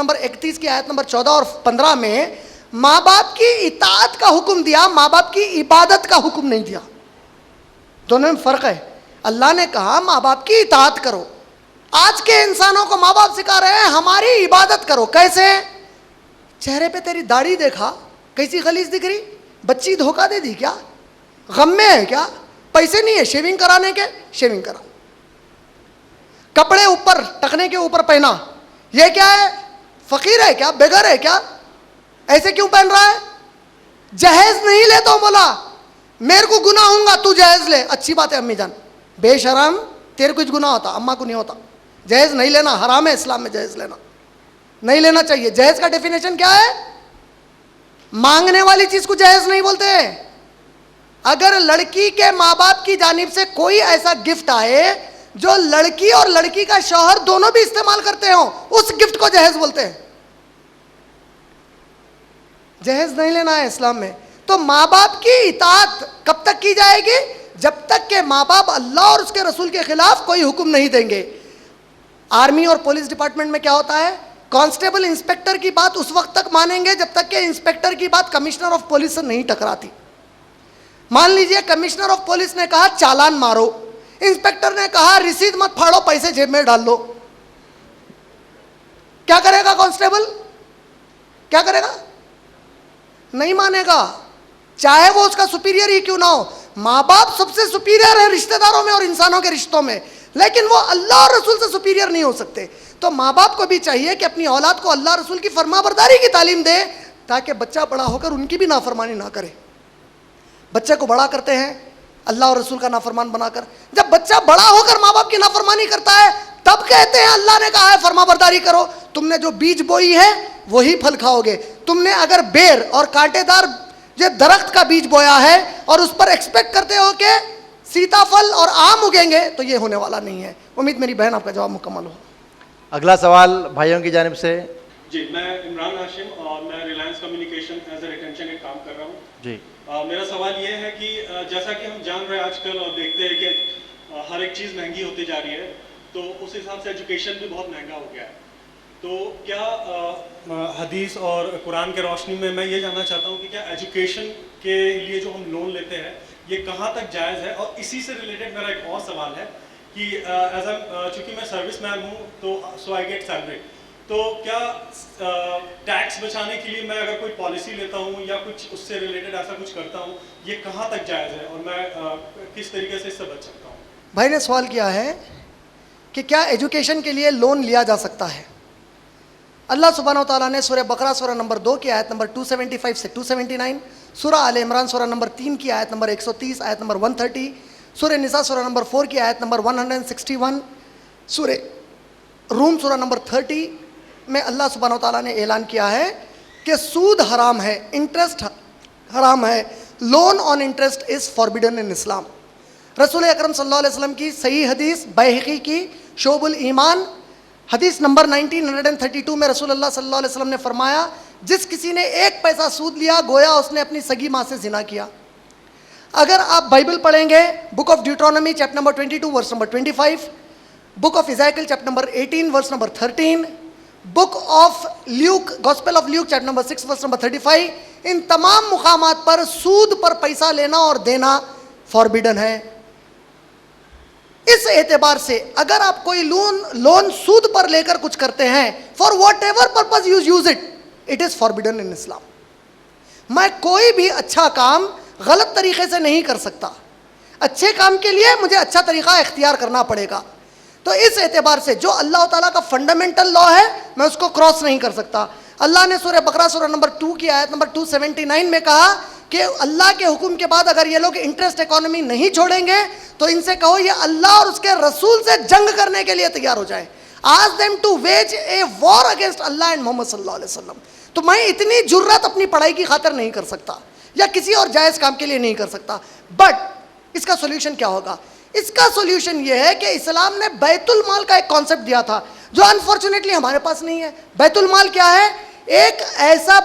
Number 31 की आयत number 14 और 15 में माँ बाप की इताअत का हुक्म दिया, माँ बाप की इबादत का हुक्म नहीं दिया। दोनों में फर्क है। अल्लाह ने कहा माँ बाप की इताअत करो। आज के इंसानों को माँ बाप सिखा रहे हैं हमारी इबादत करो। कैसे? चेहरे पे तेरी दाढ़ी देखा, कैसी गलीज दिख रही, बच्ची धोखा दे दी क्या, गम में है क्या, पैसे नहीं है शेविंग कराने के, शेविंग करा, कपड़े ऊपर टकने के ऊपर पहना, ये क्या है, फकीर है क्या, बेघर है क्या, ऐसे क्यों पहन रहा है? जहेज नहीं ले तो बोला मेरे को गुनाह होगा, तू जहेज ले। अच्छी बात है अम्मी जान, बेशरम, तेरे कुछ गुनाह होता, अम्मा को नहीं होता। जहेज नहीं लेना, हराम है इस्लाम में जहेज लेना, नहीं लेना चाहिए। जहेज का डेफिनेशन क्या है? मांगने वाली चीज को जहेज नहीं बोलते। अगर लड़की के माँ बाप की जानिब से कोई ऐसा गिफ्ट आए जो लड़की और लड़की का शौहर दोनों भी इस्तेमाल करते हो, उस गिफ्ट को जहेज बोलते हैं। जहेज नहीं लेना है इस्लाम में। तो माँ बाप की इताअत कब तक की जाएगी? जब तक के माँ बाप अल्लाह और उसके रसूल के खिलाफ कोई हुक्म नहीं देंगे। आर्मी और पुलिस डिपार्टमेंट में क्या होता है? कांस्टेबल इंस्पेक्टर की बात उस वक्त तक मानेंगे जब तक के इंस्पेक्टर की बात कमिश्नर ऑफ पुलिस से नहीं टकराती। मान लीजिए कमिश्नर ऑफ पुलिस ने कहा चालान मारो, इंस्पेक्टर ने कहा रसीद मत फाड़ो, पैसे जेब में डाल लो, क्या करेगा कांस्टेबल? क्या करेगा? नहीं मानेगा, चाहे वो उसका सुपीरियर ही क्यों ना हो। माँ बाप सबसे सुपीरियर है रिश्तेदारों में और इंसानों के रिश्तों में, लेकिन वो अल्लाह और रसूल से सुपीरियर नहीं हो सकते। तो माँ बाप को भी चाहिए कि अपनी औलाद को अल्लाह रसूल की फरमाबरदारी की तालीम दे, ताकि बच्चा बड़ा होकर उनकी भी नाफरमानी ना करे। बच्चे को बड़ा करते हैं अल्लाह और रसूल का नाफरमान बनाकर। जब बच्चा बड़ा होकर माँ बाप की नाफरमानी करता है तब कहते हैं अल्लाह ने कहा है फरमाबरदारी करो। तुमने जो बीज बोई है वही फल खाओगे। तुमने अगर बेर और कांटेदार जो दरख्त का बीज बोया है और उस पर एक्सपेक्ट करते हो कि सीताफल और आम उगेंगे, तो ये होने वाला नहीं है। उम्मीद मेरी बहन आपका जवाब मुकम्मल हो। अगला सवाल भाइयों की जानिब से। जी, मैं इमरान हाशिम और मैं Reliance communication as a retention का काम कर रहा हूँ जी। मेरा सवाल ये है कि जैसा कि हम जान रहे हैं आजकल और देखते हैं कि हर एक चीज़ महंगी होती जा रही है, तो उस हिसाब से एजुकेशन भी बहुत महंगा हो गया है। तो क्या हदीस और कुरान के रोशनी में मैं ये जानना चाहता हूँ कि क्या एजुकेशन के लिए जो हम लोन लेते हैं ये कहाँ तक जायज़ है? और इसी से रिलेटेड मेरा एक और सवाल है कि चूँकि मैं सर्विस मैन हूँ तो सो आई गेट सैलरी, तो क्या टैक्स बचाने के लिए मैं अगर कोई पॉलिसी लेता हूँ या कुछ उससे रिलेटेड ऐसा कुछ करता हूँ, ये कहाँ तक जायज़ है और मैं किस तरीके से इससे बच सकता हूँ? भाई ने सवाल किया है कि क्या एजुकेशन के लिए लोन लिया जा सकता है। अल्लाह सुब्हानहू तआला ने सूरह बकरा सूरह नंबर 2 की आयत नंबर 275 से 279, सूरह आल इमरान सूरह नंबर 3 की आयत नंबर 130 आयत नंबर 130, सूरह निसा सूरह नंबर 4 की आयत नंबर 161, सूरह रूम सूरह नंबर 30 में अल्लाह सुब्हानहू तआला ने ऐलान किया है कि सूद हराम है, इंटरेस्ट हराम है, loan on interest is forbidden in Islam. रसूल अकरम सल्लल्लाहु अलैहि वसल्लम की सही हदीस बैहक़ी की शोबुल ईमान हदीस नंबर 1932 में रसूलुल्लाह सल्लल्लाहु अलैहि वसल्लम ने फरमाया, जिस किसी ने एक पैसा सूद लिया गोया उसने अपनी सगी माँ से जिना किया। अगर आप बाइबल पढ़ेंगे, book of Deuteronomy chapter number 22 verse number 25, book of Ezekiel chapter number 18 verse number 13, book of Luke gospel of Luke chapter number 6 verse number 35, इन तमाम मुकामात पर सूद पर पैसा लेना और देना फॉरबिडन है। इस एतबार से अगर आप कोई लोन सूद पर लेकर कुछ करते हैं, for whatever purpose use it, it is forbidden in Islam. मैं कोई भी अच्छा काम गलत तरीके से नहीं कर सकता, अच्छे काम के लिए मुझे अच्छा तरीका इख्तियार करना पड़ेगा। तो इस एतबार से जो अल्लाह ताला का फंडामेंटल लॉ है मैं उसको क्रॉस नहीं कर सकता। अल्लाह ने सूरह बकरा सूरह नंबर 2 की आयत नंबर 279 में कहा कि अल्लाह के हुक्म के बाद अगर ये लोग इंटरेस्ट इकोनॉमी नहीं छोड़ेंगे तो इनसे कहो ये अल्लाह और उसके रसूल से जंग करने के लिए तैयार हो जाए। Ask them to wage a war against Allah and Mohammed सल्लल्लाहु अलैहि वसल्लम। तो मैं इतनी जुर्रत अपनी पढ़ाई की खातिर नहीं कर सकता या किसी और जायज़ काम के लिए नहीं कर सकता। बट इसका सोल्यूशन क्या होगा? इसका सोल्यूशन ये है कि इस्लाम ने बैतुल माल का एक कॉन्सेप्ट दिया था जो अनफॉर्चुनेटली हमारे पास नहीं है। बैतुल माल क्या है? एक ऐसा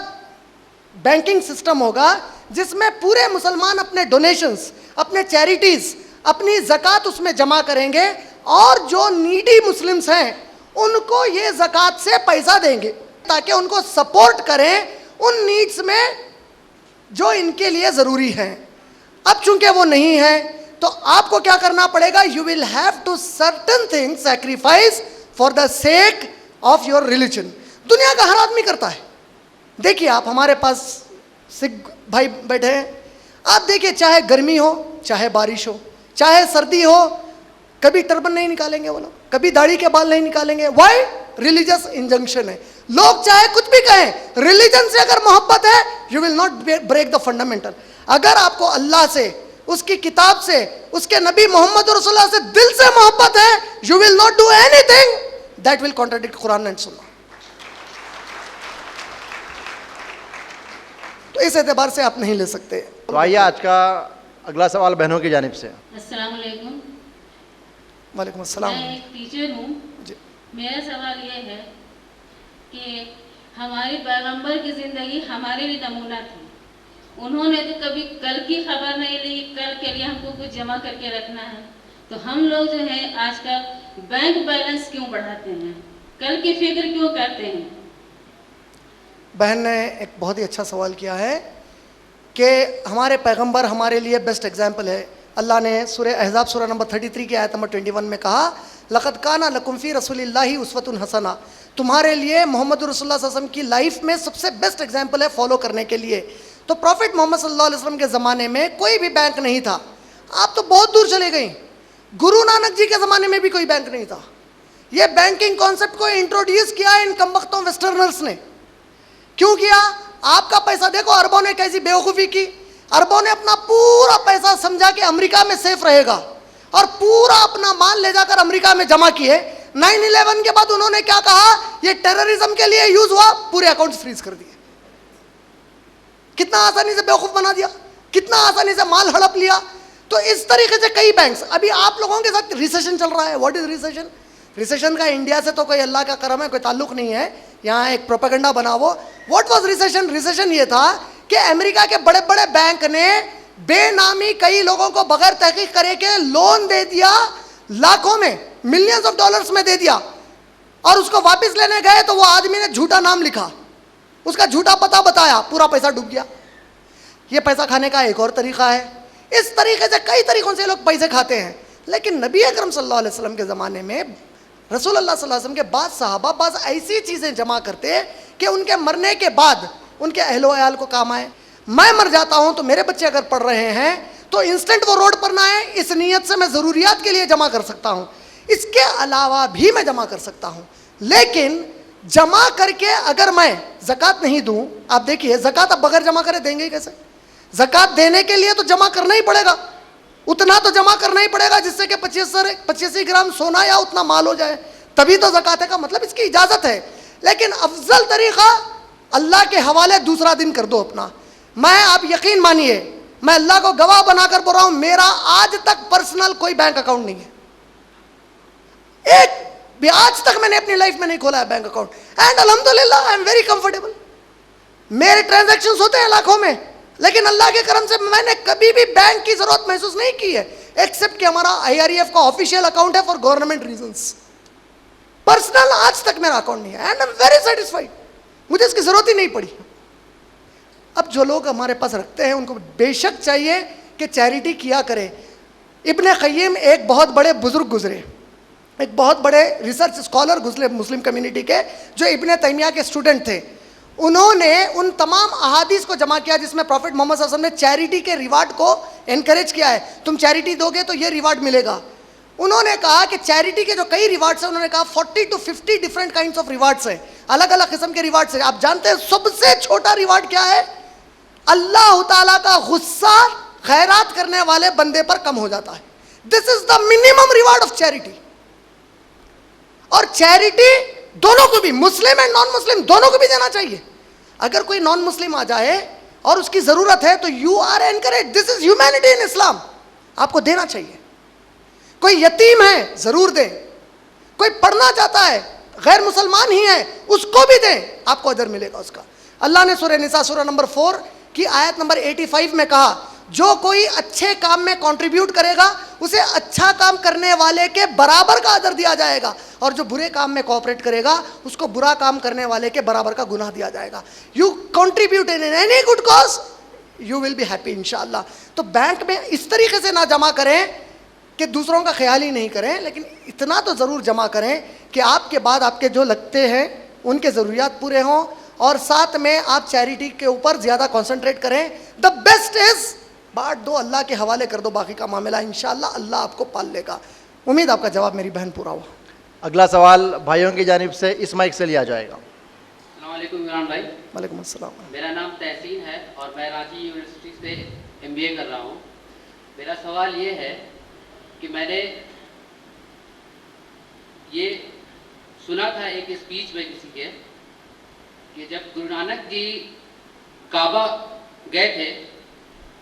बैंकिंग सिस्टम होगा जिसमें पूरे मुसलमान अपने डोनेशंस, अपने चैरिटीज़, अपनी ज़कात उसमें जमा करेंगे और जो नीडी मुस्लिम्स हैं उनको ये ज़कात से पैसा देंगे। ताकि उनको सपोर्ट करें उन नीड्स में जो इनके लिए ज़रूरी हैं। अब चूंकि वो नहीं है तो आपको क्या करना पड़ेगा, you will have to certain things sacrifice for the sake of your religion. दुनिया का हर आदमी करता है। देखिए आप, हमारे पास सिख भाई बैठे हैं, आप देखिए चाहे गर्मी हो चाहे बारिश हो चाहे सर्दी हो, कभी टर्बन नहीं निकालेंगे वो लोग, कभी दाढ़ी के बाल नहीं निकालेंगे। वाई? रिलीजियस इंजंक्शन है। लोग चाहे कुछ भी कहें, रिलीजन से अगर मोहब्बत है you will not break the fundamental. अगर आपको अल्लाह से, उसकी किताब से, उसके नबी मोहम्मद रसूलुल्लाह से दिल से मोहब्बत है, you will not do anything that will contradict Quran and Sunnah. तो इस एतबार से आप नहीं ले सकते। तो आइए आज का अगला सवाल बहनों की जानिब से। अस्सलाम वालेकुम। वालेकुम अस्सलाम। मैं एक टीचर हूँ। जी। मेरा सवाल ये है कि हमारे पैगंबर की ज़िंदगी हमारे लिए नमूना थी। उन्होंने तो कभी कल की खबर नहीं ली, कल के लिए हमको कुछ जमा करके रखना है। तो हम लोग जो है आजकल बैंक बैलेंस क्यों बढ़ाते हैं, कल की फिक्र क्यों करते हैं? बहन ने एक बहुत ही अच्छा सवाल किया है कि हमारे पैगंबर हमारे लिए बेस्ट एग्जाम्पल है। अल्लाह ने सूरह अहज़ाब सूरह नंबर 33 की आयत नंबर 21 में कहा, लक़द काना लकुम फ़ी रसूलिल्लाहि उस्वतुन हसना। तुम्हारे लिए मोहम्मद रसूलुल्लाह सल्लल्लाहु अलैहि वसल्लम की लाइफ में सबसे बेस्ट एग्जाम्पल है फॉलो करने के लिए। तो प्रॉफिट मोहम्मद सल्लल्लाहु अलैहि वसल्लम के ज़माने में कोई भी बैंक नहीं था। आप तो बहुत दूर चले गई, गुरु नानक जी के ज़माने में भी कोई बैंक नहीं था। ये बैंकिंग कॉन्सेप्ट को इंट्रोड्यूस किया इन कमबख्तों वेस्टर्नर्स ने। क्यों किया? आपका पैसा देखो, अरबों ने कैसी बेवकूफ़ी की। अरबों ने अपना पूरा पैसा समझा कि अमेरिका में सेफ रहेगा और पूरा अपना माल ले जाकर अमेरिका में जमा किए। 9/11 के बाद उन्होंने क्या कहा, ये टेररिज्म के लिए यूज हुआ, पूरे अकाउंट फ्रीज कर दिए। कितना आसानी से बेवकूफ़ बना दिया, कितना आसानी से माल हड़प लिया। तो इस तरीके से कई बैंक्स, अभी आप लोगों के साथ रिसेशन चल रहा है। What is recession? रिसेशन का इंडिया से तो कोई अल्लाह का करम है, कोई ताल्लुक नहीं है, यहाँ एक प्रोपेगेंडा बना वो। What was recession? रिसेशन ये था कि अमेरिका के बड़े बड़े बैंक ने बेनामी कई लोगों को बगैर तहकीक करे के लोन दे दिया, लाखों में, मिलियंस ऑफ डॉलर्स में दे दिया, और उसको वापस लेने गए तो वो आदमी ने झूठा नाम लिखा, उसका झूठा पता बताया, पूरा पैसा डूब गया। ये पैसा खाने का एक और तरीका है। इस तरीके से कई तरीकों से लोग पैसे खाते हैं। लेकिन नबी अकरम सल्लल्लाहु अलैहि वसल्लम के ज़माने में रसूलुल्लाह सल्लल्लाहु अलैहि वसल्लम के बाद सहाबा बाज़ ऐसी चीज़ें जमा करते कि उनके मरने के बाद उनके अहलो अयाल को काम आए। मैं मर जाता हूँ तो मेरे बच्चे अगर पढ़ रहे हैं तो इंस्टेंट वो रोड पर ना आए, इस नीयत से मैं ज़रूरियात के लिए जमा कर सकता हूँ। इसके अलावा भी मैं जमा कर सकता हूँ। लेकिन जमा करके अगर मैं ज़कात नहीं दूँ, आप देखिए ज़कात अब बगैर जमा करे देंगे ही कैसे? ज़कात देने के लिए तो जमा करना ही पड़ेगा, उतना तो जमा करना ही पड़ेगा जिससे कि 25 ग्राम सोना या उतना माल हो जाए, तभी तो ज़कात है का मतलब इसकी इजाज़त है। लेकिन अफजल तरीक़ा अल्लाह के हवाले दूसरा दिन कर दो अपना। मैं, आप यकीन मानिए, मैं अल्लाह को गवाह बनाकर बोल रहा हूँ, मेरा आज तक पर्सनल कोई बैंक अकाउंट नहीं है। एक भी आज तक मैंने अपनी लाइफ में नहीं खोला है बैंक अकाउंट, एंड अल्हम्दुलिल्लाह आई एम वेरी कंफर्टेबल। मेरे ट्रांजैक्शंस होते हैं लाखों में, लेकिन अल्लाह के करम से मैंने कभी भी बैंक की जरूरत महसूस नहीं की है, एक्सेप्ट कि हमारा IREF का ऑफिशियल अकाउंट है फॉर गवर्नमेंट रीजंस। पर्सनल आज तक मेरा अकाउंट नहीं है, and I am very satisfied, मुझे इसकी जरूरत ही नहीं पड़ी। अब जो लोग हमारे पास रखते हैं उनको बेशक चाहिए कि चैरिटी किया करें। इब्ने क़य्यिम एक बहुत बड़े बुजुर्ग गुजरे, एक बहुत बड़े रिसर्च स्कॉलर गुजरे मुस्लिम कम्युनिटी के, जो इब्ने तैमिया के स्टूडेंट थे। उन्होंने उन तमाम अहादीस को जमा किया जिसमें प्रॉफिट मोहम्मद सल्लल्लाहु अलैहि वसल्लम ने चैरिटी के रिवार्ड को एनकरेज किया है, तुम चैरिटी दोगे तो ये रिवार्ड मिलेगा। उन्होंने कहा कि चैरिटी के जो कई रिवार्ड्स हैं, उन्होंने कहा 40 to 50 different kinds of rewards हैं, अलग अलग किस्म के रिवार्ड्स हैं। आप जानते हैं सबसे छोटा रिवार्ड क्या है? अल्लाह ताला का गुस्सा खैरात करने वाले बंदे पर कम हो जाता है। This is the minimum reward of charity. और चैरिटी दोनों को भी, मुस्लिम एंड नॉन मुस्लिम दोनों को भी देना चाहिए। अगर कोई नॉन मुस्लिम आ जाए और उसकी ज़रूरत है तो you are encourage, this is humanity in Islam, आपको देना चाहिए। कोई यतीम है ज़रूर दें, कोई पढ़ना चाहता है गैर मुसलमान ही है उसको भी दें, आपको अदर मिलेगा उसका। अल्लाह ने सूरह निसा सूरह नंबर 4 की आयत नंबर 85 में कहा, जो कोई अच्छे काम में कंट्रीब्यूट करेगा उसे अच्छा काम करने वाले के बराबर का अदर दिया जाएगा, और जो बुरे काम में कोऑपरेट करेगा उसको बुरा काम करने वाले के बराबर का गुनाह दिया जाएगा। You contribute in any good cause, you will be happy इंशाल्लाह। तो बैंक में इस तरीके से ना जमा करें कि दूसरों का ख्याल ही नहीं करें, लेकिन इतना तो ज़रूर जमा करें कि आपके बाद आपके जो लगते हैं उनके ज़रूरियात पूरे हों, और साथ में आप चैरिटी के ऊपर ज़्यादा कॉन्सेंट्रेट करें। द बेस्ट इज़ बांट दो, अल्लाह के हवाले कर दो बाकी का मामला, इंशाल्लाह अल्लाह आपको पाल लेगा। उम्मीद आपका जवाब मेरी बहन पूरा हुआ। अगला सवाल भाइयों की जानिब से इस माइक से लिया जाएगा। अस्सलाम वालेकुम इमरान भाई। वालेकुम अस्सलाम। मेरा नाम तहसीन है और मैं रांची यूनिवर्सिटी से MBA कर रहा हूँ। मेरा सवाल ये है कि मैंने ये सुना था एक स्पीच में किसी के कि जब गुरु नानक जी काबा गए थे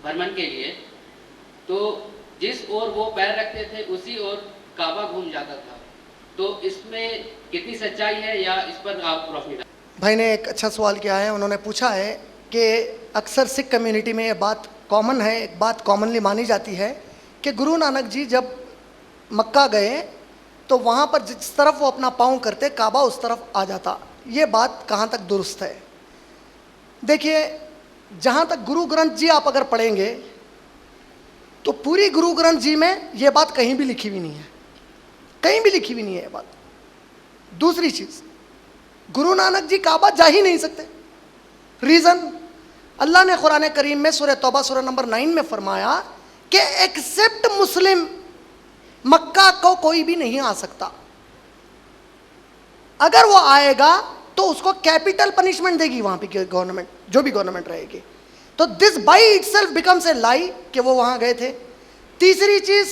भ्रमण के लिए, तो जिस ओर वो पैर रखते थे उसी ओर काबा घूम जाता था। तो इसमें कितनी सच्चाई है, या इस पर आप रोशनी डालें। भाई ने एक अच्छा सवाल किया है। उन्होंने पूछा है कि अक्सर सिख कम्युनिटी में ये बात कॉमन है, एक बात कॉमनली मानी जाती है कि गुरु नानक जी जब मक्का गए तो वहाँ पर जिस तरफ वो अपना पाँव करते काबा उस तरफ आ जाता। ये बात कहाँ तक दुरुस्त है? देखिए, जहाँ तक गुरु ग्रंथ जी आप अगर पढ़ेंगे तो पूरी गुरु ग्रंथ जी में ये बात कहीं भी लिखी हुई नहीं है, कहीं भी लिखी हुई नहीं है ये बात। दूसरी चीज़, गुरु नानक जी काबा जा ही नहीं सकते। रीज़न, अल्लाह ने कुरान करीम में सूरह तौबा सूरह नंबर 9 में फरमाया कि एक्सेप्ट मुस्लिम मक्का को कोई भी नहीं आ सकता। अगर वो आएगा तो उसको कैपिटल पनिशमेंट देगी वहां पे गवर्नमेंट, जो भी गवर्नमेंट रहेगी। तो this by itself becomes a lie कि वो वहां गए थे। तीसरी चीज,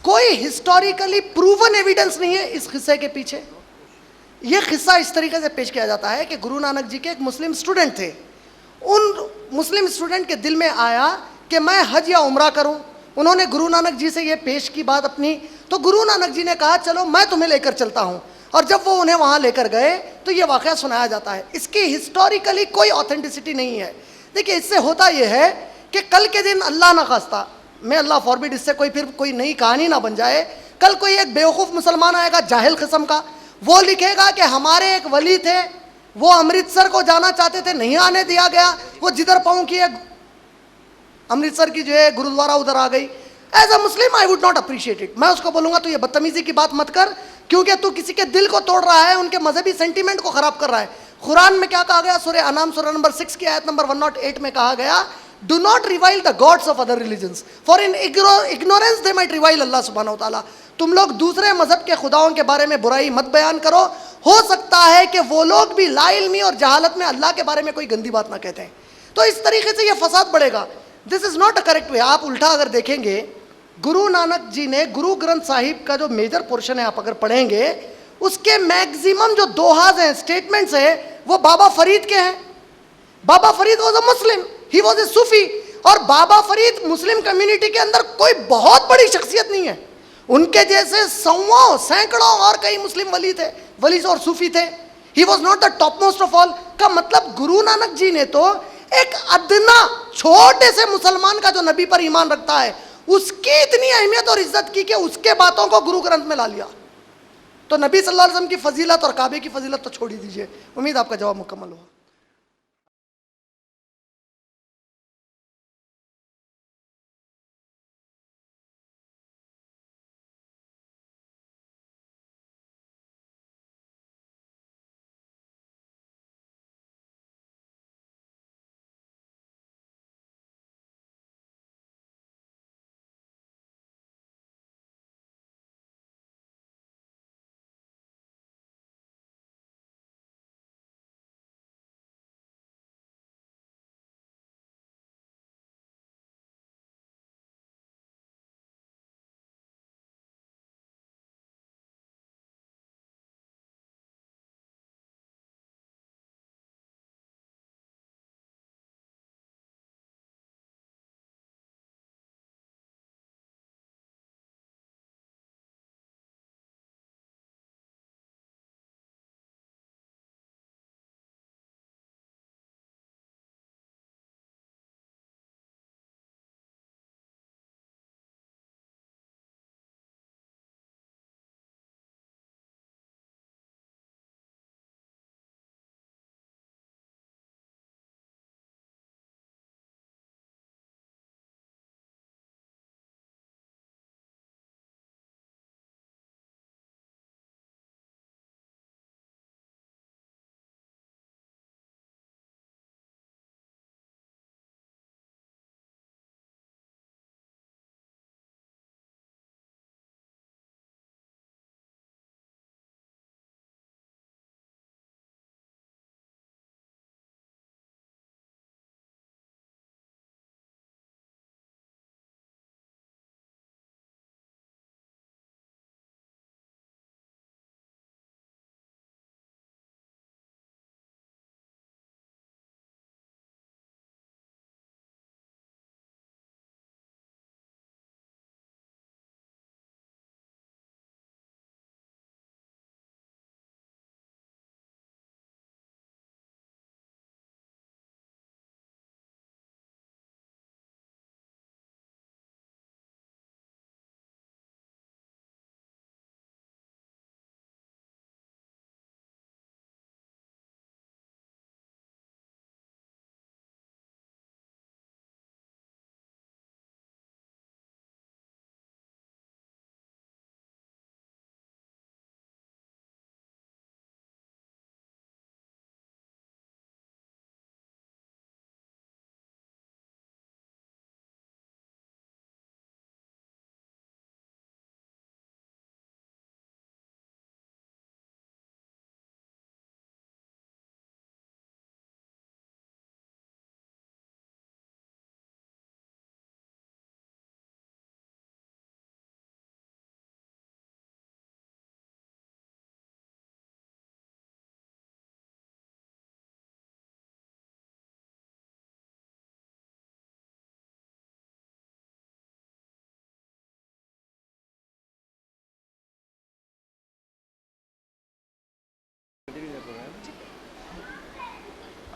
कोई हिस्टोरिकली प्रूवन एविडेंस नहीं है इस किस्से के पीछे। यह किस्सा इस तरीके से पेश किया जाता है कि गुरु नानक जी के एक मुस्लिम स्टूडेंट थे। उन मुस्लिम स्टूडेंट के दिल में आया कि मैं हज या उम्रा करूं। उन्होंने गुरु नानक जी से ये पेश की बात अपनी, तो गुरु नानक जी ने कहा चलो मैं तुम्हें लेकर चलता हूं। और जब वो उन्हें वहां लेकर गए तो ये वाकया सुनाया जाता है। इसकी हिस्टोरिकली कोई ऑथेंटिसिटी नहीं है। देखिए, इससे होता यह है कि कल के दिन अल्लाह ना खास्ता, मैं अल्लाह फॉरबिड, इससे कोई फिर कोई नई कहानी ना बन जाए, कल कोई एक बेवकूफ़ मुसलमान आएगा जाहिल किस्म का, वो लिखेगा कि हमारे एक वली थे, वो अमृतसर को जाना चाहते थे, नहीं आने दिया गया, वो जिधर पाऊँ कि अमृतसर की जो है गुरुद्वारा उधर आ गई। As a Muslim I would not appreciate it. मैं उसको बोलूँगा तो ये बदतमीजी की बात मत कर, क्योंकि तू किसी के दिल को तोड़ रहा है, उनके मजहबी सेंटीमेंट को खराब कर रहा है। कुरान में क्या कहा गया? सूरह अनाम सूरह नंबर 6 की आयत नंबर 108 में कहा गया, do not revile the gods of other religions for in ignorance they might revile Allah सुब्हानहू व तआला। तुम लोग दूसरे मजहब के खुदाओं के बारे में बुराई मत बयान करो, हो सकता है कि वो लोग भी लाइल्मी और जहालत में अल्लाह के बारे में कोई गंदी बात ना कहते हैं। तो इस तरीके से ये फसाद बढ़ेगा। This is not a correct way. आप उल्टा अगर देखेंगे, गुरु नानक जी ने गुरु ग्रंथ साहिब का जो मेजर पोर्शन है आप अगर पढ़ेंगे, उसके मैक्सिमम जो दोहाज हैं, स्टेटमेंट्स हैं, वो बाबा फरीद के हैं। Baba Farid was a Muslim, he was a Sufi. और बाबा फरीद मुस्लिम कम्युनिटी के अंदर कोई बहुत बड़ी शख्सियत नहीं है। उनके जैसे सौओं सैकड़ों और कई मुस्लिम वली थे, वली और सूफी थे। He was not the top most of all. का मतलब गुरु नानक जी ने तो एक अदना छोटे से मुसलमान का जो नबी पर ईमान रखता है, उसकी इतनी अहमियत और इज्जत की कि उसके बातों को गुरु ग्रंथ में ला लिया। तो नबी सल्लल्लाहु अलैहि वसल्लम की फजीलत और काबे की फजीलत तो छोड़ ही दीजिए। उम्मीद आपका जवाब मुकम्मल हुआ।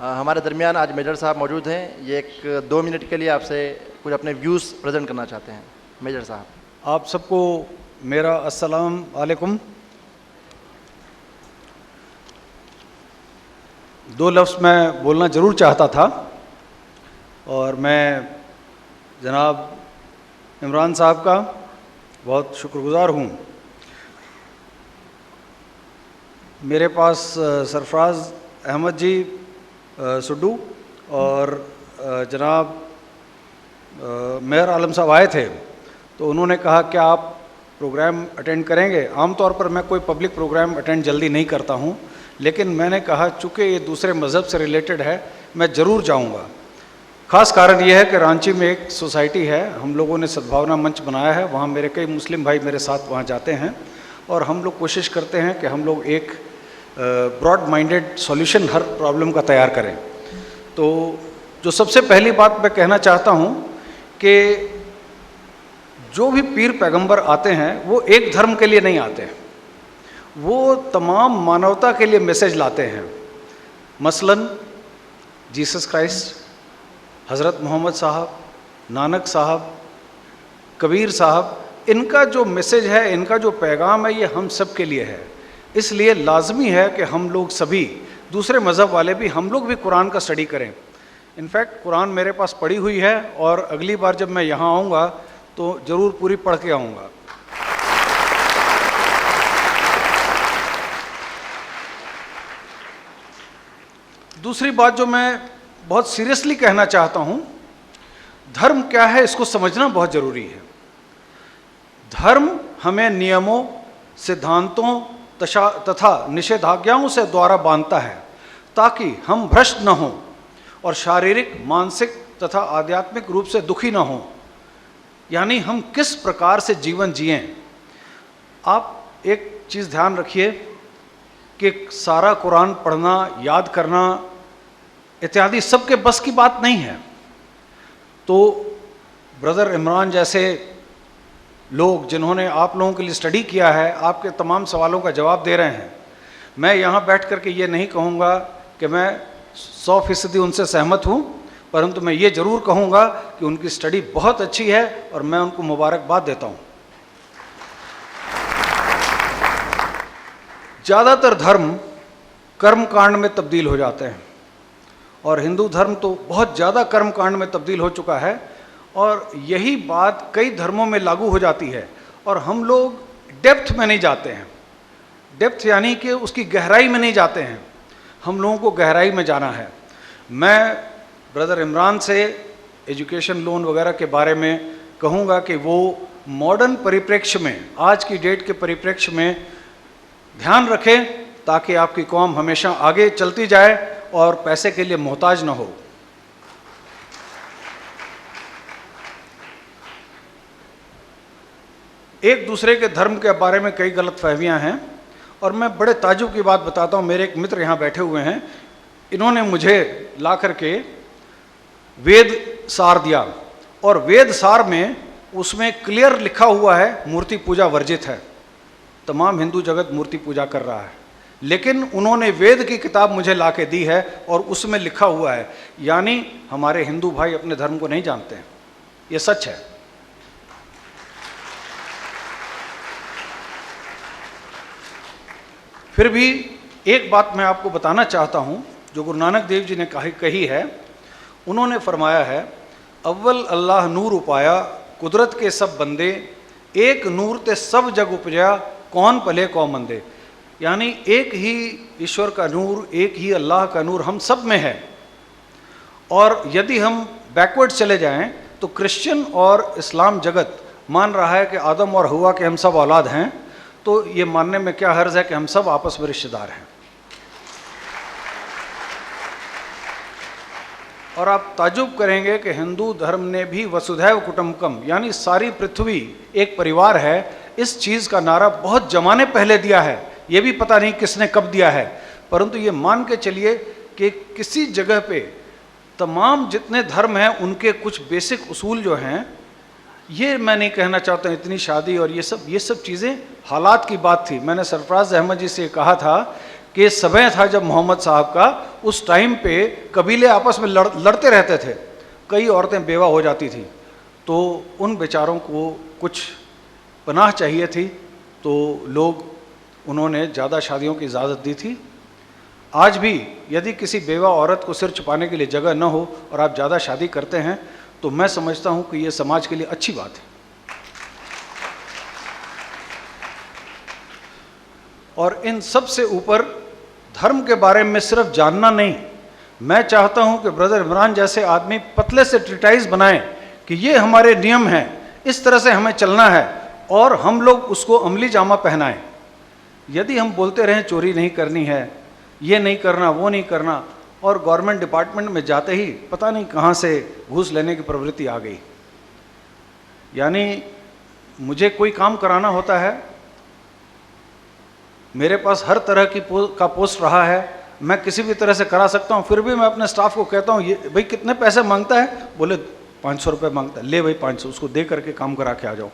हमारे दरमियान आज मेजर साहब मौजूद हैं। ये एक 2 मिनट के लिए आपसे कुछ अपने व्यूज़ प्रेजेंट करना चाहते हैं। मेजर साहब। आप सबको मेरा अस्सलाम वालेकुम। 2 लफ्ज़ मैं बोलना ज़रूर चाहता था और मैं जनाब इमरान साहब का बहुत शुक्रगुज़ार हूँ। मेरे पास सरफराज अहमद जी सुड्डू और जनाब मेहर आलम साहब आए थे, तो उन्होंने कहा कि आप प्रोग्राम अटेंड करेंगे। आमतौर पर मैं कोई पब्लिक प्रोग्राम अटेंड जल्दी नहीं करता हूँ, लेकिन मैंने कहा चूँकि ये दूसरे मज़हब से रिलेटेड है मैं ज़रूर जाऊँगा। ख़ास कारण ये है कि रांची में एक सोसाइटी है, हम लोगों ने सद्भावना मंच बनाया है, वहाँ मेरे कई मुस्लिम भाई मेरे साथ वहाँ जाते हैं और हम लोग कोशिश करते हैं कि हम लोग एक ब्रॉड माइंडेड सॉल्यूशन हर प्रॉब्लम का तैयार करें। तो जो सबसे पहली बात मैं कहना चाहता हूँ कि जो भी पीर पैगंबर आते हैं वो एक धर्म के लिए नहीं आते, वो तमाम मानवता के लिए मैसेज लाते हैं। मसलन जीसस क्राइस्ट, हज़रत मोहम्मद साहब, नानक साहब, कबीर साहब, इनका जो मैसेज है, इनका जो पैगाम है, ये हम सब के लिए है। इसलिए लाजमी है कि हम लोग सभी, दूसरे मज़हब वाले भी, हम लोग भी कुरान का स्टडी करें। इनफैक्ट कुरान मेरे पास पढ़ी हुई है और अगली बार जब मैं यहाँ आऊँगा तो ज़रूर पूरी पढ़ के आऊँगा। दूसरी बात जो मैं बहुत सीरियसली कहना चाहता हूँ, धर्म क्या है इसको समझना बहुत ज़रूरी है। धर्म हमें नियमों, सिद्धांतों तथा निषेधाज्ञाओं से द्वारा बांधता है ताकि हम भ्रष्ट न हों और शारीरिक, मानसिक तथा आध्यात्मिक रूप से दुखी न हों। यानी हम किस प्रकार से जीवन जिएं। आप एक चीज़ ध्यान रखिए कि सारा कुरान पढ़ना, याद करना इत्यादि सबके बस की बात नहीं है। तो ब्रदर इमरान जैसे लोग जिन्होंने आप लोगों के लिए स्टडी किया है, आपके तमाम सवालों का जवाब दे रहे हैं। मैं यहाँ बैठ कर के ये नहीं कहूँगा कि मैं 100% उनसे सहमत हूँ, परंतु मैं ये ज़रूर कहूँगा कि उनकी स्टडी बहुत अच्छी है और मैं उनको मुबारकबाद देता हूँ। ज़्यादातर धर्म कर्म कांड में तब्दील हो जाते हैं और हिंदू धर्म तो बहुत ज़्यादा कर्म कांड में तब्दील हो चुका है और यही बात कई धर्मों में लागू हो जाती है और हम लोग डेप्थ में नहीं जाते हैं। डेप्थ यानी कि उसकी गहराई में नहीं जाते हैं, हम लोगों को गहराई में जाना है। मैं ब्रदर इमरान से एजुकेशन लोन वगैरह के बारे में कहूँगा कि वो मॉडर्न परिप्रेक्ष्य में, आज की डेट के परिप्रेक्ष्य में ध्यान रखें ताकि आपकी कौम हमेशा आगे चलती जाए और पैसे के लिए मोहताज न हो। एक दूसरे के धर्म के बारे में कई गलत फहमियाँ हैं और मैं बड़े ताज्जुब की बात बताता हूँ। मेरे एक मित्र यहाँ बैठे हुए हैं, इन्होंने मुझे ला करके वेद सार दिया और वेद सार में उसमें क्लियर लिखा हुआ है मूर्ति पूजा वर्जित है। तमाम हिंदू जगत मूर्ति पूजा कर रहा है, लेकिन उन्होंने वेद की किताब मुझे ला के दी है और उसमें लिखा हुआ है, यानी हमारे हिंदू भाई अपने धर्म को नहीं जानते हैं। ये सच है। फिर भी एक बात मैं आपको बताना चाहता हूँ जो गुरु नानक देव जी ने कही है। उन्होंने फरमाया है, अव्वल अल्लाह नूर उपाया कुदरत के सब बंदे, एक नूर ते सब जग उपजया कौन भले कौन मंदे। यानी एक ही ईश्वर का नूर, एक ही अल्लाह का नूर हम सब में है। और यदि हम बैकवर्ड चले जाएं तो क्रिश्चियन और इस्लाम जगत मान रहा है कि आदम और हवा के हम सब औलाद हैं, तो ये मानने में क्या हर्ज है कि हम सब आपस में रिश्तेदार हैं। और आप ताजुब करेंगे कि हिंदू धर्म ने भी वसुधैव कुटुंबकम यानी सारी पृथ्वी एक परिवार है, इस चीज़ का नारा बहुत जमाने पहले दिया है। ये भी पता नहीं किसने कब दिया है, परंतु ये मान के चलिए कि किसी जगह पे तमाम जितने धर्म हैं उनके कुछ बेसिक उसूल जो हैं, ये मैं नहीं कहना चाहता हूँ इतनी शादी और ये सब चीज़ें हालात की बात थी। मैंने सरफराज अहमद जी से कहा था कि समय था जब मोहम्मद साहब का, उस टाइम पे कबीले आपस में लड़ते रहते थे, कई औरतें बेवा हो जाती थी, तो उन बेचारों को कुछ पनाह चाहिए थी, तो लोग उन्होंने ज़्यादा शादियों की इजाज़त दी थी। आज भी यदि किसी बेवा औरत को सिर छुपाने के लिए जगह न हो और आप ज़्यादा शादी करते हैं, तो मैं समझता हूँ कि ये समाज के लिए अच्छी बात है। और इन सब से ऊपर धर्म के बारे में सिर्फ जानना नहीं, मैं चाहता हूं कि ब्रदर इमरान जैसे आदमी पतले से ट्रीटाइज बनाएं कि ये हमारे नियम हैं, इस तरह से हमें चलना है, और हम लोग उसको अमली जामा पहनाएं। यदि हम बोलते रहें चोरी नहीं करनी है, ये नहीं करना, वो नहीं करना, और गवर्नमेंट डिपार्टमेंट में जाते ही पता नहीं कहाँ से घूस लेने की प्रवृत्ति आ गई। यानी मुझे कोई काम कराना होता है, मेरे पास हर तरह की का पोस्ट रहा है, मैं किसी भी तरह से करा सकता हूँ, फिर भी मैं अपने स्टाफ को कहता हूँ, ये भाई कितने पैसे मांगता है? बोले 500 रुपये मांगता है। ले भाई 500, उसको दे करके काम करा के आ जाओ।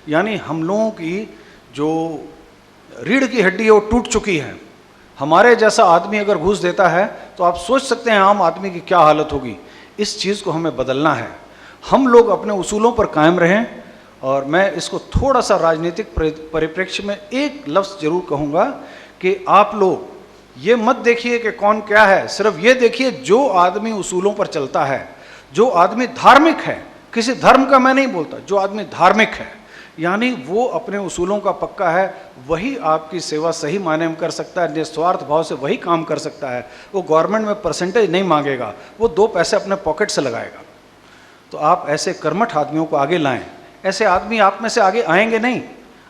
यानी हम लोगों की जो रीढ़ की हड्डी है वो टूट चुकी है। हमारे जैसा आदमी अगर घूस देता है तो आप सोच सकते हैं आम आदमी की क्या हालत होगी। इस चीज़ को हमें बदलना है। हम लोग अपने उसूलों पर कायम रहें, और मैं इसको थोड़ा सा राजनीतिक परिप्रेक्ष्य में एक लफ्ज़ जरूर कहूँगा कि आप लोग ये मत देखिए कि कौन क्या है, सिर्फ ये देखिए जो आदमी उसूलों पर चलता है, जो आदमी धार्मिक है, किसी धर्म का मैं नहीं बोलता, जो आदमी धार्मिक है, यानी वो अपने उसूलों का पक्का है, वही आपकी सेवा सही मायने में कर सकता है, निस्वार्थ भाव से वही काम कर सकता है। वो गवर्नमेंट में परसेंटेज नहीं मांगेगा, वो 2 पैसे अपने पॉकेट से लगाएगा। तो आप ऐसे कर्मठ आदमियों को आगे लाएं। ऐसे आदमी आप में से आगे आएंगे नहीं,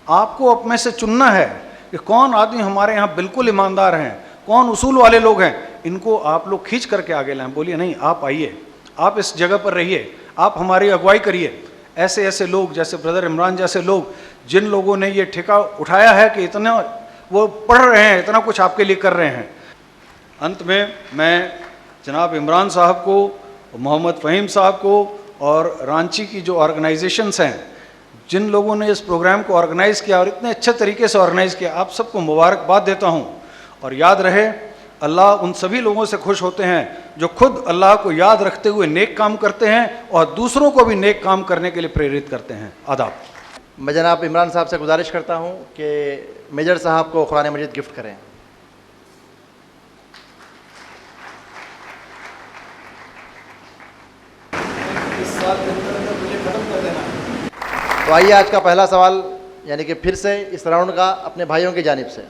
आपको आप में से चुनना है कि कौन आदमी हमारे यहाँ बिल्कुल ईमानदार हैं, कौन उसूल वाले लोग हैं, इनको आप लोग खींच करके आगे लाएं। बोलिए नहीं, आप आइए, आप इस जगह पर रहिए, आप हमारी अगुवाई करिए। ऐसे ऐसे लोग जैसे ब्रदर इमरान जैसे लोग, जिन लोगों ने ये ठेका उठाया है कि इतना वो पढ़ रहे हैं, इतना कुछ आपके लिए कर रहे हैं। अंत में मैं जनाब इमरान साहब को, मोहम्मद फ़हीम साहब को, और रांची की जो ऑर्गेनाइजेशंस हैं, जिन लोगों ने इस प्रोग्राम को ऑर्गेनाइज़ किया और इतने अच्छे तरीके से ऑर्गेनाइज़ किया, आप सबको मुबारकबाद देता हूँ। और याद रहे, अल्लाह उन सभी लोगों से खुश होते हैं जो खुद अल्लाह को याद रखते हुए नेक काम करते हैं और दूसरों को भी नेक काम करने के लिए प्रेरित करते हैं। आदाब। मैं जनाब इमरान साहब से गुजारिश करता हूँ कि मेजर साहब को कुरान मजीद गिफ्ट करें। तो आइए आज का पहला सवाल, यानी कि फिर से इस राउंड का अपने भाइयों की जानिब से।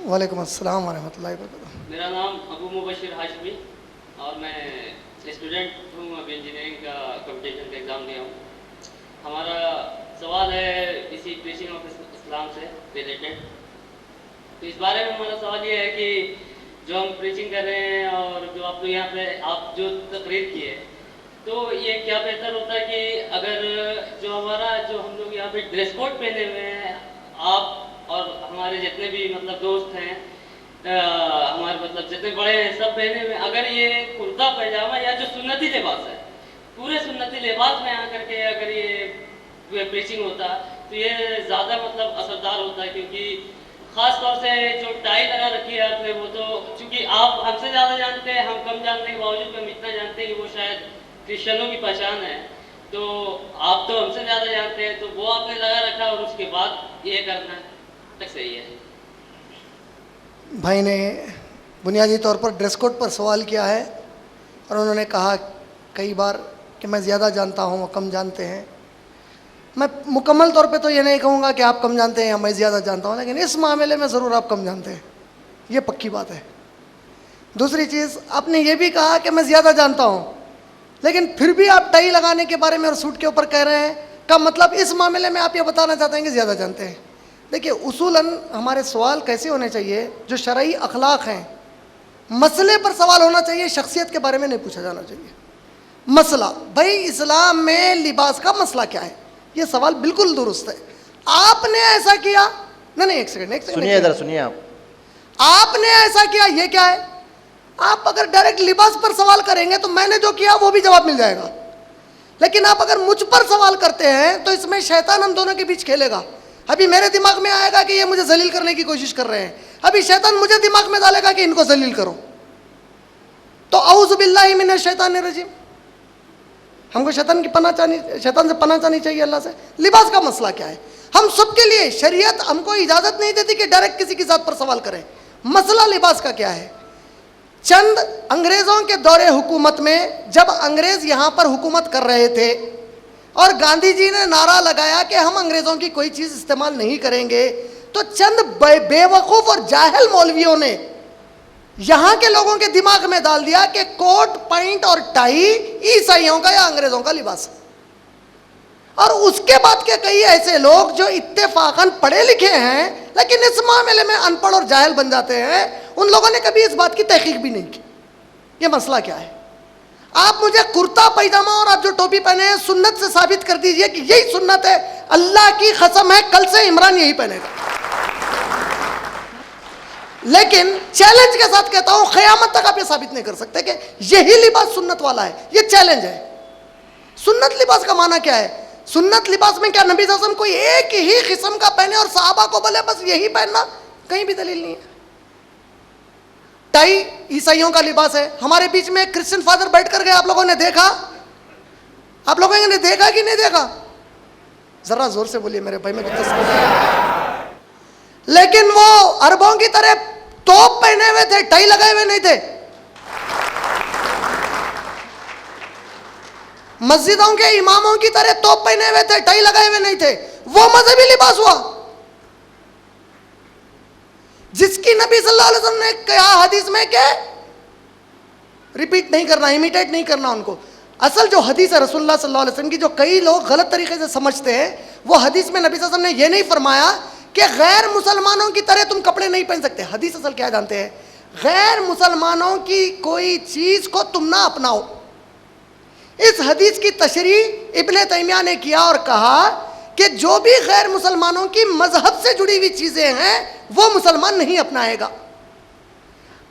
वालेकुम अस्सलाम वरहमतुल्लाहि वबरकातुहू। मेरा नाम अबू मुबशिर हाशमी और मैं स्टूडेंट हूँ, अभी इंजीनियरिंग का कंपटीशन का एग्ज़ाम दिया हूँ। हमारा सवाल है इसी प्रीचिंग ऑफ इस्लाम से रिलेटेड। तो इस बारे में हमारा सवाल ये है कि जो हम प्रीचिंग कर रहे हैं और जो आप लोग यहाँ पे आप जो तकरीर किए, तो ये क्या बेहतर होता है कि अगर जो हम लोग यहाँ पे ड्रेस कोड पहने हुए हैं, आप और हमारे जितने भी मतलब दोस्त हैं, हमारे मतलब जितने बड़े हैं, सब पहने हुए, अगर ये कुर्ता पैजामा या जो सुन्नती लिबास है, पूरे सुन्नती लिबास में आकर के अगर ये प्रीचिंग होता तो ये ज़्यादा मतलब असरदार होता है। क्योंकि ख़ास तौर से जो टाई लगा रखी है आपने, वो तो चूँकि आप हमसे ज़्यादा जानते हैं, हम कम जानने के बावजूद हम इतना जानते हैं कि वो शायद क्रिश्चियनों की पहचान है, तो आप तो हमसे ज़्यादा जानते हैं, तो वो आपने लगा रखा और उसके बाद ये करना तक सही है। भाई ने बुनियादी तौर पर ड्रेस कोड पर सवाल किया है और उन्होंने कहा कई बार कि मैं ज़्यादा जानता हूँ, वो कम जानते हैं। मैं मुकम्मल तौर पे तो ये नहीं कहूँगा कि आप कम जानते हैं या मैं ज़्यादा जानता हूँ, लेकिन इस मामले में ज़रूर आप कम जानते हैं, ये पक्की बात है। दूसरी चीज़, आपने ये भी कहा कि मैं ज़्यादा जानता हूँ, लेकिन फिर भी आप टाई लगाने के बारे में और सूट के ऊपर कह रहे हैं, का मतलब इस मामले में आप ये बताना चाहते हैं कि ज़्यादा जानते हैं। देखिए, उसूलन हमारे सवाल कैसे होने चाहिए, जो शरई अखलाक हैं, मसले पर सवाल होना चाहिए, शख्सियत के बारे में नहीं पूछा जाना चाहिए। मसला, भाई इस्लाम में लिबास का मसला क्या है, ये सवाल बिल्कुल दुरुस्त है। आपने ऐसा किया, नहीं एक सेकंड सुनिए, इधर सुनिए। आपने ऐसा किया, ये क्या है? आप अगर डायरेक्ट लिबास पर सवाल करेंगे तो मैंने जो किया वो भी जवाब मिल जाएगा, लेकिन आप अगर मुझ पर सवाल करते हैं तो इसमें शैतान हम दोनों के बीच खेलेगा। अभी मेरे दिमाग में आएगा कि ये मुझे जलील करने की कोशिश कर रहे हैं, अभी शैतान मुझे दिमाग में डालेगा कि इनको जलील करो। तो औज़ु बिल्लाहि मिनश शैतानिर रजीम, हमको शैतान से पनाह चाहनी चाहिए अल्लाह से। लिबास का मसला क्या है? हम सबके लिए शरीयत हमको इजाज़त नहीं देती कि डायरेक्ट किसी की ज़ात पर सवाल करें। मसला लिबास का क्या है? चंद अंग्रेज़ों के दौरे हुकूमत में जब अंग्रेज़ यहाँ पर हुकूमत कर रहे थे और गांधी जी ने नारा लगाया कि हम अंग्रेज़ों की कोई चीज़ इस्तेमाल नहीं करेंगे, तो चंद बेवकूफ़ और जाहिल मौलवियों ने यहाँ के लोगों के दिमाग में डाल दिया कि कोट पैंट और टाई ईसाइयों का या अंग्रेज़ों का लिबास है। और उसके बाद के कई ऐसे लोग जो इत्तेफाकन पढ़े लिखे हैं लेकिन इस मामले में अनपढ़ और जाहिल बन जाते हैं, उन लोगों ने कभी इस बात की तहकीक भी नहीं की ये मसला क्या है। आप मुझे कुर्ता पैजामा और आप जो टोपी पहने हैं सुन्नत से साबित कर दीजिए कि यही सुन्नत है। अल्लाह की कसम है कल से इमरान यही पहनेगा। लेकिन चैलेंज के साथ कहता हूं क़यामत तक आप ये साबित नहीं कर सकते कि यही लिबास सुन्नत वाला है। ये चैलेंज है। सुन्नत लिबास का माना क्या है? सुन्नत लिबास में क्या नबी सल्लल्लाहु अलैहि वसल्लम कोई एक ही किस्म का पहने और सहाबा को बोले बस यही पहनना? कहीं भी दलील नहीं है। टाई ईसाइयों का लिबास है। हमारे बीच में क्रिश्चियन फादर बैठ कर गए, आप लोगों ने देखा? आप लोगों ने देखा कि नहीं देखा? जरा जोर से बोलिए मेरे भाई, मैं कितना समझ। लेकिन वो अरबों की तरह तोप पहने हुए थे, टाई लगाए हुए नहीं थे। मस्जिदों के इमामों की तरह तोप पहने हुए थे, टाई लगाए हुए नहीं थे। वो मजहबी लिबास हुआ जिसकी नबी सल्लल्लाहु अलैहि वसल्लम ने कहा हदीस में कि रिपीट नहीं करना, इमिटेट नहीं करना उनको। असल जो हदीस है रसूलुल्लाह सल्लल्लाहु अलैहि वसल्लम की, जो कई लोग गलत तरीके से समझते हैं, वो हदीस में नबी सल्लल्लाहु अलैहि वसल्लम ने ये नहीं फरमाया कि गैर मुसलमानों की तरह तुम कपड़े नहीं पहन सकते। हदीस असल क्या जानते हैं? गैर मुसलमानों की कोई चीज को तुम ना अपनाओ। इस हदीस की तशरीह इब्ने तैमिया ने किया और कहा कि जो भी गैर मुसलमानों की मजहब से जुड़ी हुई चीजें हैं वो मुसलमान नहीं अपनाएगा।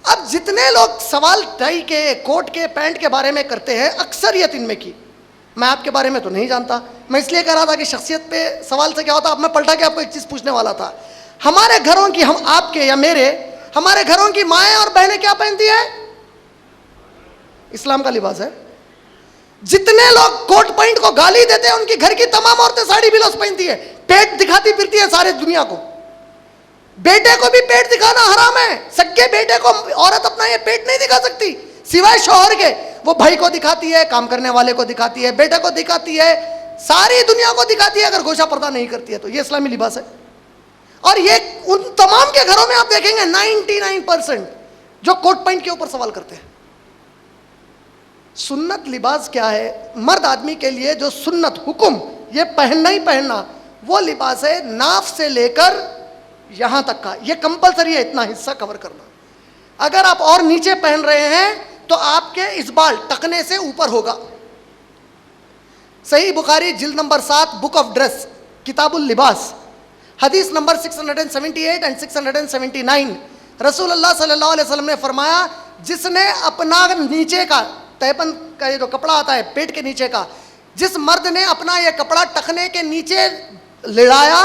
अब जितने लोग सवाल टाई के, कोट के, पैंट के बारे में करते हैं, अक्सरियत इनमें की, मैं आपके बारे में तो नहीं जानता, मैं इसलिए कह रहा था कि शख्सियत पे सवाल से क्या होता। अब मैं पलटा के आपको एक चीज़ पूछने वाला था। हमारे घरों की, हम आपके या मेरे, हमारे घरों की माएँ और बहनें क्या पहनती है? इस्लाम का लिबास है। जितने लोग कोट पैंट को गाली देते हैं उनकी घर की तमाम औरतें साड़ी ब्लाउज पहनती है, पेट दिखाती फिरती है सारे दुनिया को। बेटे को भी पेट दिखाना हराम है। सच्चे बेटे को औरत अपना ये पेट नहीं दिखा सकती सिवाय शौहर के। वो भाई को दिखाती है, काम करने वाले को दिखाती है, बेटे को दिखाती है, सारी दुनिया को दिखाती है अगर गोशा पर्दा नहीं करती है तो। ये इस्लामी लिबास है। और ये उन तमाम के घरों में आप देखेंगे 99% जो कोट पैंट के ऊपर सवाल करते हैं। सुन्नत लिबास क्या है? मर्द आदमी के लिए जो सुन्नत हुक्म ये पहनना ही पहनना, वो लिबास है नाफ से लेकर यहां तक का। ये कंपलसरी है इतना हिस्सा कवर करना। अगर आप और नीचे पहन रहे हैं तो आपके इस्बाल टकने से ऊपर होगा। सही बुखारी जिल्द नंबर 7 बुक ऑफ ड्रेस किताबुल लिबास हदीस नंबर 678 एंड 679 रसूलुल्लाह सल्लल्लाहु अलैहि वसल्लम ने फरमाया, जिसने अपना नीचे का तैपन का ये जो कपड़ा आता है पेट के नीचे का, जिस मर्द ने अपना ये कपड़ा टखने के नीचे लिड़ाया,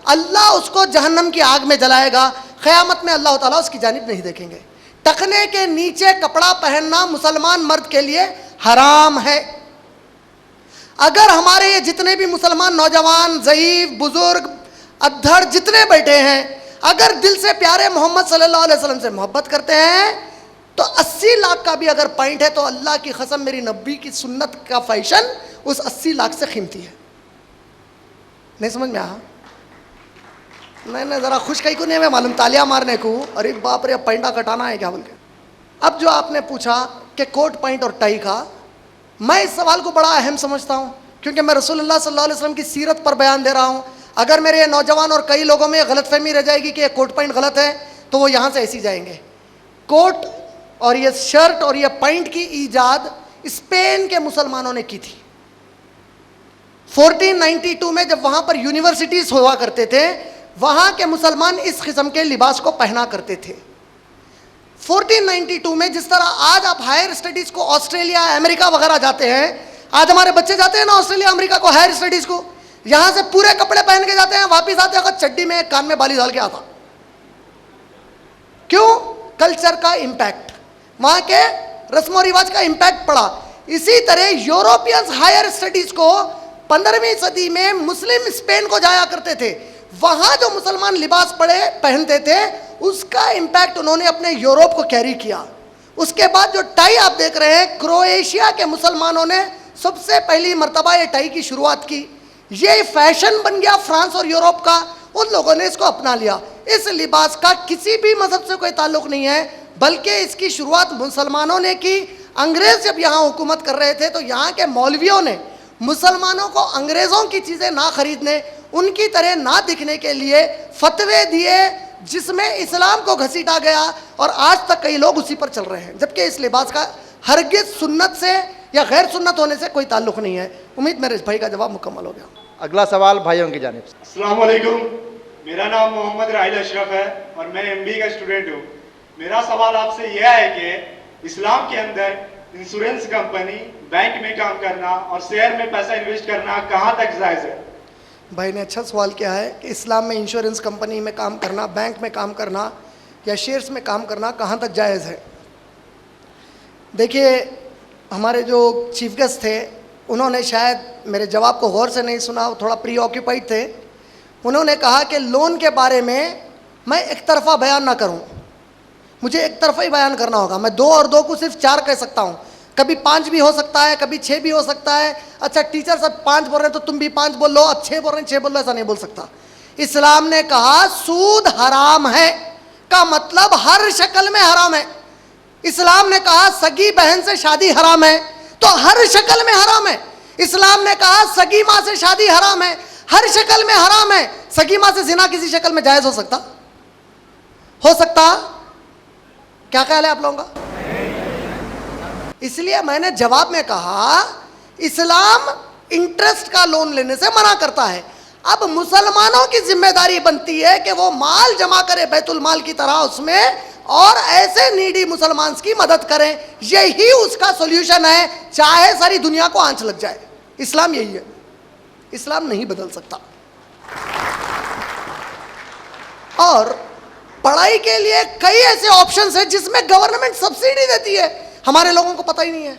अल्लाह उसको जहन्नम की आग में जलाएगा। क़यामत में अल्लाह ताला उसकी जानिब नहीं देखेंगे। टखने के नीचे कपड़ा पहनना मुसलमान मर्द के लिए हराम है। अगर हमारे ये जितने भी मुसलमान नौजवान, ज़ईफ़, बुजुर्ग, अद्धड़ जितने बैठे हैं, अगर दिल से प्यारे मोहम्मद सल्लल्लाहु अलैहि वसल्लम से मोहब्बत करते हैं तो 80 लाख का भी अगर पॉइंट है तो अल्लाह की कसम मेरी नबी की सुन्नत का फैशन उस 80 लाख से कीमती है। नहीं समझ में आया? नहीं, ज़रा खुश कहीं को नहीं, मैं मालूम तालियां मारने को, अरे बाप रे पैंटा कटाना है क्या बोल के। अब जो आपने पूछा कि कोट पैंट और टाई का, मैं इस सवाल को बड़ा अहम समझता हूँ क्योंकि मैं रसूलुल्लाह सल्लल्लाहु अलैहि वसल्लम की सीरत पर बयान दे रहा हूँ। अगर मेरे नौजवान और कई लोगों में गलतफहमी रह जाएगी कि ये कोट पैंट गलत है तो वो यहाँ से ऐसी जाएंगे। कोट और ये शर्ट और ये पैंट की ईजाद स्पेन के मुसलमानों ने की थी 1492 में, जब वहाँ पर यूनिवर्सिटीज़ हुआ करते थे, वहाँ के मुसलमान इस किस्म के लिबास को पहना करते थे। 1492 में जिस तरह आज आप हायर स्टडीज़ को ऑस्ट्रेलिया, अमेरिका वगैरह जाते हैं, आज हमारे बच्चे जाते हैं ना ऑस्ट्रेलिया, अमेरिका को हायर स्टडीज़ को, यहां से पूरे कपड़े पहन के जाते हैं, वापिस आते हैं चड्डी में कान में बाली डाल के आता। क्यों? कल्चर का इंपैक्ट, वहां के रस्मों रिवाज का इंपैक्ट पड़ा। इसी तरह यूरोपियंस हायर स्टडीज को 15वीं सदी में मुस्लिम स्पेन को जाया करते थे, वहां जो मुसलमान लिबास पहनते थे उसका इंपैक्ट उन्होंने अपने यूरोप को कैरी किया। उसके बाद जो टाई आप देख रहे हैं, क्रोएशिया के मुसलमानों ने सबसे पहली मर्तबा ये टाई की शुरुआत की। ये फैशन बन गया फ्रांस और यूरोप का, उन लोगों ने इसको अपना लिया। इस लिबास का किसी भी मजहब से कोई ताल्लुक नहीं है, बल्कि इसकी शुरुआत मुसलमानों ने की। अंग्रेज जब यहाँ हुकूमत कर रहे थे तो यहाँ के मौलवियों ने मुसलमानों को अंग्रेज़ों की चीज़ें ना खरीदने, उनकी तरह ना दिखने के लिए फतवे दिए, जिसमें इस्लाम को घसीटा गया और आज तक कई लोग उसी पर चल रहे हैं, जबकि इस लिबास का हरगिज सुन्नत से या गैर सुन्नत होने से कोई ताल्लुक नहीं है। उम्मीद मेरे इस भाई का जवाब मुकम्मल हो गया। अगला सवाल भाइयों की जानिब से। अस्सलाम वालेकुम, मेरा नाम मोहम्मद राहिल अशरफ है और मैं MBA का स्टूडेंट हूँ। मेरा सवाल आपसे यह है कि इस्लाम के अंदर इंश्योरेंस कंपनी, बैंक में काम करना और शेयर में पैसा इन्वेस्ट करना कहाँ तक जायज़ है? भाई ने अच्छा सवाल किया है कि इस्लाम में इंश्योरेंस कंपनी में काम करना, बैंक में काम करना या शेयर्स में काम करना कहाँ तक जायज़ है। देखिए, हमारे जो चीफ गेस्ट थे उन्होंने शायद मेरे जवाब को गौर से नहीं सुना, थोड़ा प्री ऑक्यूपाइड थे। उन्होंने कहा कि लोन के बारे में मैं एक तरफ़ा बयान ना करूं, मुझे एक तरफ़ा ही बयान करना होगा। मैं 2 और 2 को सिर्फ 4 कह सकता हूं, कभी 5 भी हो सकता है, कभी 6 भी हो सकता है। अच्छा, टीचर सब 5 बोल रहे हैं तो तुम भी 5 बोल लो, अब 6 बोल रहे हैं 6 बोल लो, ऐसा नहीं बोल सकता। इस्लाम ने कहा सूद हराम है का मतलब हर शक्ल में हराम है। इस्लाम ने कहा सगी बहन से शादी हराम है तो हर शक्ल में हराम है। इस्लाम ने कहा सगी माँ से शादी हराम है, हर शक्ल में हराम है। सगी माँ से जिना किसी शक्ल में जायज़ हो सकता? हो सकता? क्या ख्याल है आप लोगों का? इसलिए मैंने जवाब में कहा इस्लाम इंटरेस्ट का लोन लेने से मना करता है। अब मुसलमानों की जिम्मेदारी बनती है कि वो माल जमा करे बैतुल माल की तरह उसमें, और ऐसे नीडी मुसलमान की मदद करें। यही उसका सॉल्यूशन है, चाहे सारी दुनिया को आंच लग जाए। इस्लाम यही है, इस्लाम नहीं बदल सकता। और पढ़ाई के लिए कई ऐसे ऑप्शंस हैं जिसमें गवर्नमेंट सब्सिडी देती है, हमारे लोगों को पता ही नहीं है।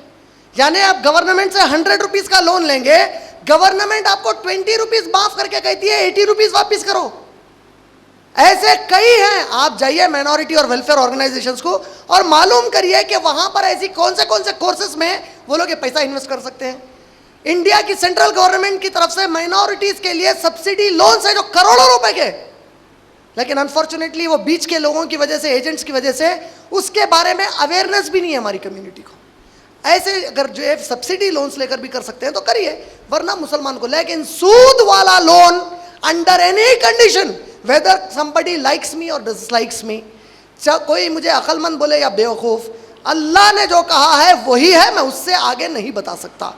यानी आप गवर्नमेंट से 100 रुपीज़ का लोन लेंगे, गवर्नमेंट आपको 20 रुपीज़ माफ करके कहती है 80 रुपीज़ वापिस करो। ऐसे कई हैं, आप जाइए माइनॉरिटी और वेलफेयर ऑर्गेनाइजेशंस को और मालूम करिए कि वहां पर ऐसी कौन से कोर्सेज में वो लोग ये पैसा इन्वेस्ट कर सकते हैं। इंडिया की सेंट्रल गवर्नमेंट की तरफ से माइनॉरिटीज के लिए सब्सिडी लोन्स है जो करोड़ों रुपए के, लेकिन अनफॉर्चुनेटली वो बीच के लोगों की वजह से, एजेंट्स की वजह से उसके बारे में अवेयरनेस भी नहीं है हमारी कम्युनिटी को। ऐसे अगर जो है सब्सिडी लोन्स लेकर भी कर सकते हैं तो करिए, वरना मुसलमान को। लेकिन सूद वाला loan under any condition, whether somebody likes me और dislikes me, कोई मुझे अक्लमंद बोले या बेवकूफ़, अल्लाह ने जो कहा है वही है, मैं उससे आगे नहीं बता सकता।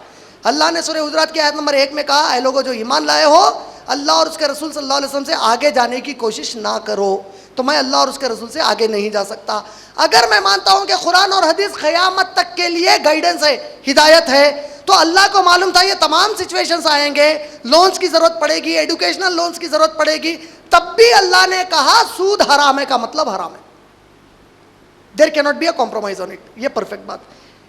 अल्लाह ने सूरह हुजरात की आयत नंबर 1 में कहा, ऐ लोगों जो ईमान लाए हो, अल्लाह और उसके रसूल सल्लल्लाहु अलैहि वसल्लम से आगे जाने की कोशिश ना करो। तो मैं अल्लाह और उसके रसूल से आगे नहीं जा सकता। अगर मैं मानता हूँ कि कुरान और हदीस क़यामत तक के लिए गाइडेंस है, हिदायत है, तो अल्लाह को मालूम था ये तमाम सिचुएशंस आएंगे, लोन्स की ज़रूरत पड़ेगी, एजुकेशनल लोन्स की ज़रूरत पड़ेगी, तब भी अल्लाह ने कहा सूद हराम है का मतलब हराम है। There can not be a compromise on it. ये परफेक्ट बात।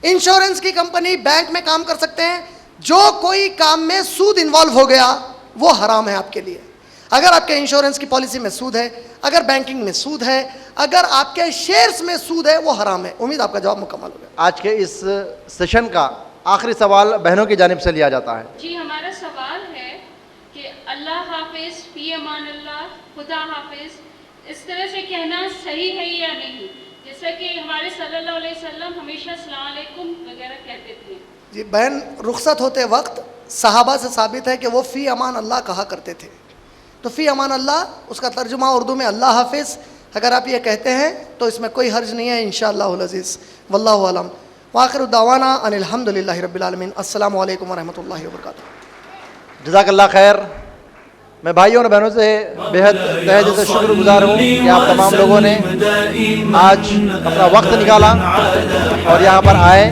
इंश्योरेंस की कंपनी, बैंक में काम कर सकते हैं, जो कोई काम में सूद इन्वॉल्व हो गया वो हराम है आपके लिए। अगर आपके इंश्योरेंस की पॉलिसी में सूद है, अगर बैंकिंग में सूद है, अगर आपके शेयर्स में सूद है, वो हराम है। उम्मीद आपका जवाब मुकम्मल हो गया। आज के इस सेशन का आखिरी सवाल बहनों की जानिब से लिया जाता है। जी, हमारा सवाल है कि अल्लाह हाफिज, फी अमान अल्लाह, खुदा हाफिज, इस तरह से कहना सही है या नहीं? जैसा कि हमारे सल्लल्लाहु अलैहि वसल्लम हमेशा अस्सलाम वालेकुम वगैरह कहते थे। जी बहन, रुखसत होते वक्त सहाबा से साबित है कि वो फ़ी अमान अल्लाह कहा करते थे। तो फ़ी अमान अल्लाह, उसका तर्जुमा उर्दू में अल्लाह हाफिज़, अगर आप ये कहते हैं तो इसमें कोई हर्ज नहीं है इंशाअल्लाहुल अज़ीज़। वल्लाहु आलम। वाखिरु दावाना अनिल हम्दुलिल्लाहि रब्बिल आलमीन। अस्सलामु अलैकुम व रहमतुल्लाहि व बरकातुहू। जज़ाकल्लाह खैर। मैं भाइयों और बहनों से बेहद तहे दिल से शुक्रगुजार हूँ कि आप तमाम लोगों ने आज अपना वक्त निकाला और यहाँ पर आए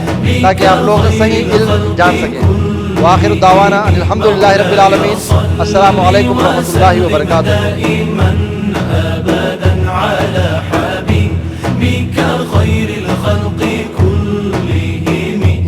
ताकि आप लोग सही इल्म जान सकें। व आखिर दावाना अल्हम्दुलिल्लाहि रब्बिल आलमीन। अस्सलामु अलैकुम व रहमतुल्लाहि व बरकातुहू।